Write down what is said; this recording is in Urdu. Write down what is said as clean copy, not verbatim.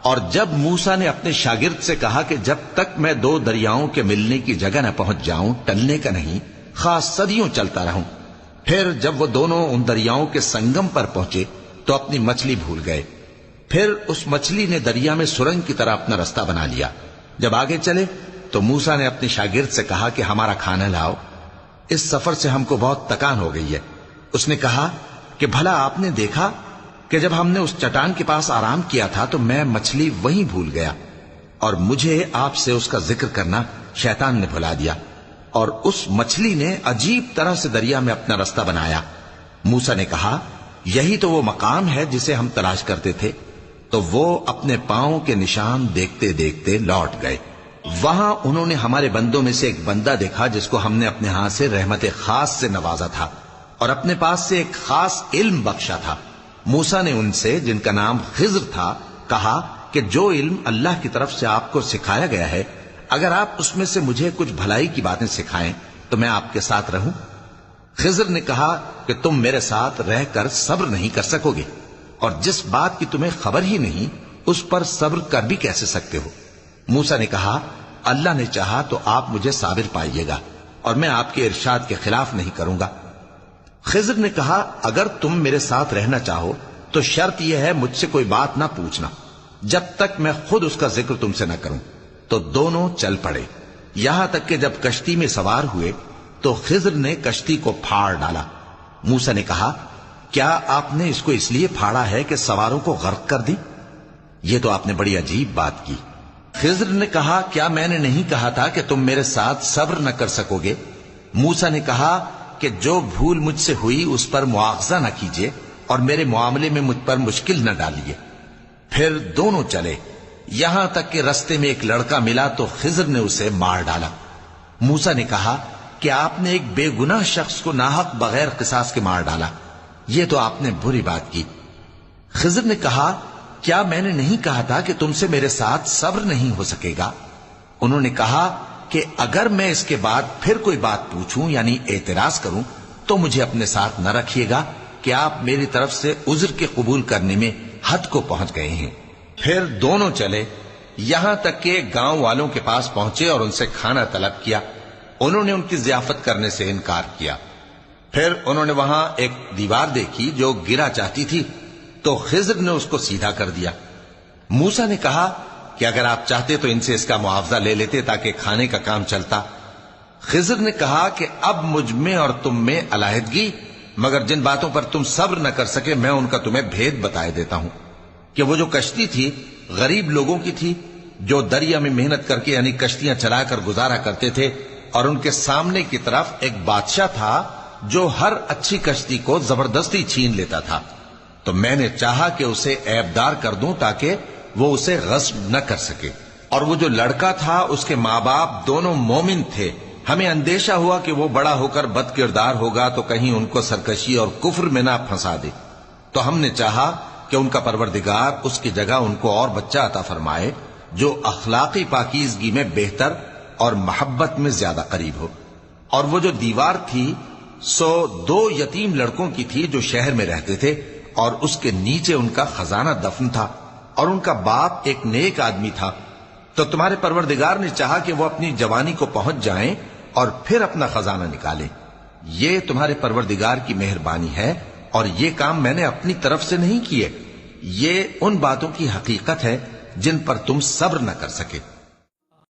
اور جب موسیٰ نے اپنے شاگرد سے کہا کہ جب تک میں دو دریاؤں کے ملنے کی جگہ نہ پہنچ جاؤں ٹلنے کا نہیں، خاص صدیوں چلتا رہوں، پھر جب وہ دونوں ان دریاؤں کے سنگم پر پہنچے تو اپنی مچھلی بھول گئے۔ پھر اس مچھلی نے دریا میں سرنگ کی طرح اپنا رستہ بنا لیا۔ جب آگے چلے تو موسیٰ نے اپنے شاگرد سے کہا کہ ہمارا کھانا لاؤ، اس سفر سے ہم کو بہت تکان ہو گئی ہے۔ اس نے کہا کہ بھلا آپ نے دیکھا کہ جب ہم نے اس چٹان کے پاس آرام کیا تھا تو میں مچھلی وہیں بھول گیا، اور مجھے آپ سے اس کا ذکر کرنا شیطان نے بھلا دیا، اور اس مچھلی نے عجیب طرح سے دریا میں اپنا رستہ بنایا۔ موسیٰ نے کہا یہی تو وہ مقام ہے جسے ہم تلاش کرتے تھے۔ تو وہ اپنے پاؤں کے نشان دیکھتے دیکھتے لوٹ گئے۔ وہاں انہوں نے ہمارے بندوں میں سے ایک بندہ دیکھا جس کو ہم نے اپنے ہاں سے رحمت خاص سے نوازا تھا اور اپنے پاس سے ایک خاص علم بخشا تھا۔ موسیٰ نے ان سے جن کا نام خضر تھا کہا کہ جو علم اللہ کی طرف سے آپ کو سکھایا گیا ہے، اگر آپ اس میں سے مجھے کچھ بھلائی کی باتیں سکھائیں تو میں آپ کے ساتھ رہوں۔ خضر نے کہا کہ تم میرے ساتھ رہ کر صبر نہیں کر سکو گے، اور جس بات کی تمہیں خبر ہی نہیں اس پر صبر کر بھی کیسے سکتے ہو؟ موسیٰ نے کہا اللہ نے چاہا تو آپ مجھے صابر پائیے گا، اور میں آپ کے ارشاد کے خلاف نہیں کروں گا۔ خضر نے کہا اگر تم میرے ساتھ رہنا چاہو تو شرط یہ ہے مجھ سے کوئی بات نہ پوچھنا جب تک میں خود اس کا ذکر تم سے نہ کروں۔ تو دونوں چل پڑے، یہاں تک کہ جب کشتی میں سوار ہوئے تو خضر نے کشتی کو پھاڑ ڈالا۔ موسیٰ نے کہا کیا آپ نے اس کو اس لیے پھاڑا ہے کہ سواروں کو غرق کر دیں؟ یہ تو آپ نے بڑی عجیب بات کی۔ خضر نے کہا کیا میں نے نہیں کہا تھا کہ تم میرے ساتھ صبر نہ کر سکو گے؟ موسیٰ نے کہا کہ جو بھول مجھ سے ہوئی اس پر مواخذہ نہ کیجیے اور میرے معاملے میں مجھ پر مشکل نہ ڈالیے۔ پھر دونوں چلے، یہاں تک کہ رستے میں ایک لڑکا ملا تو خضر نے اسے مار ڈالا۔ موسیٰ نے کہا کہ آپ نے ایک بے گناہ شخص کو ناحق بغیر قصاص کے مار ڈالا، یہ تو آپ نے بری بات کی۔ خضر نے کہا کیا میں نے نہیں کہا تھا کہ تم سے میرے ساتھ صبر نہیں ہو سکے گا؟ انہوں نے کہا کہ اگر میں اس کے بعد پھر کوئی بات پوچھوں یعنی اعتراض کروں تو مجھے اپنے ساتھ نہ رکھیے گا کہ آپ میری طرف سے عذر کے قبول کرنے میں حد کو پہنچ گئے ہیں۔ پھر دونوں چلے، یہاں تک کہ گاؤں والوں کے پاس پہنچے اور ان سے کھانا طلب کیا۔ انہوں نے ان کی ضیافت کرنے سے انکار کیا۔ پھر انہوں نے وہاں ایک دیوار دیکھی جو گرا چاہتی تھی تو خضر نے اس کو سیدھا کر دیا۔ موسیٰ نے کہا کہ اگر آپ چاہتے تو ان سے اس کا معاوضہ لے لیتے تاکہ کھانے کا کام چلتا۔ خضر نے کہا کہ اب مجھ میں اور تم میں علیحدگی، مگر جن باتوں پر تم صبر نہ کر سکے میں ان کا تمہیں بھید بتائے دیتا ہوں کہ وہ جو کشتی تھی غریب لوگوں کی تھی جو دریا میں محنت کر کے یعنی کشتیاں چلا کر گزارا کرتے تھے، اور ان کے سامنے کی طرف ایک بادشاہ تھا جو ہر اچھی کشتی کو زبردستی چھین لیتا تھا۔ تو میں نے چاہا کہ اسے عیبدار کر دوں تاکہ وہ اسے غصب نہ کر سکے، اور وہ جو لڑکا تھا اس کے ماں باپ دونوں مومن تھے۔ ہمیں اندیشہ ہوا کہ وہ بڑا ہو کر بد کردار ہوگا تو کہیں ان کو سرکشی اور کفر میں نہ پھنسا دے، تو ہم نے چاہا کہ ان کا پروردگار اس کی جگہ ان کو اور بچہ عطا فرمائے جو اخلاقی پاکیزگی میں بہتر اور محبت میں زیادہ قریب ہو۔ اور وہ جو دیوار تھی سو 2 یتیم لڑکوں کی تھی جو شہر میں رہتے تھے، اور اس کے نیچے ان کا خزانہ دفن تھا، اور ان کا باپ ایک نیک آدمی تھا۔ تو تمہارے پروردگار نے چاہا کہ وہ اپنی جوانی کو پہنچ جائیں اور پھر اپنا خزانہ نکالیں۔ یہ تمہارے پروردگار کی مہربانی ہے، اور یہ کام میں نے اپنی طرف سے نہیں کیے، یہ ان باتوں کی حقیقت ہے جن پر تم صبر نہ کر سکے۔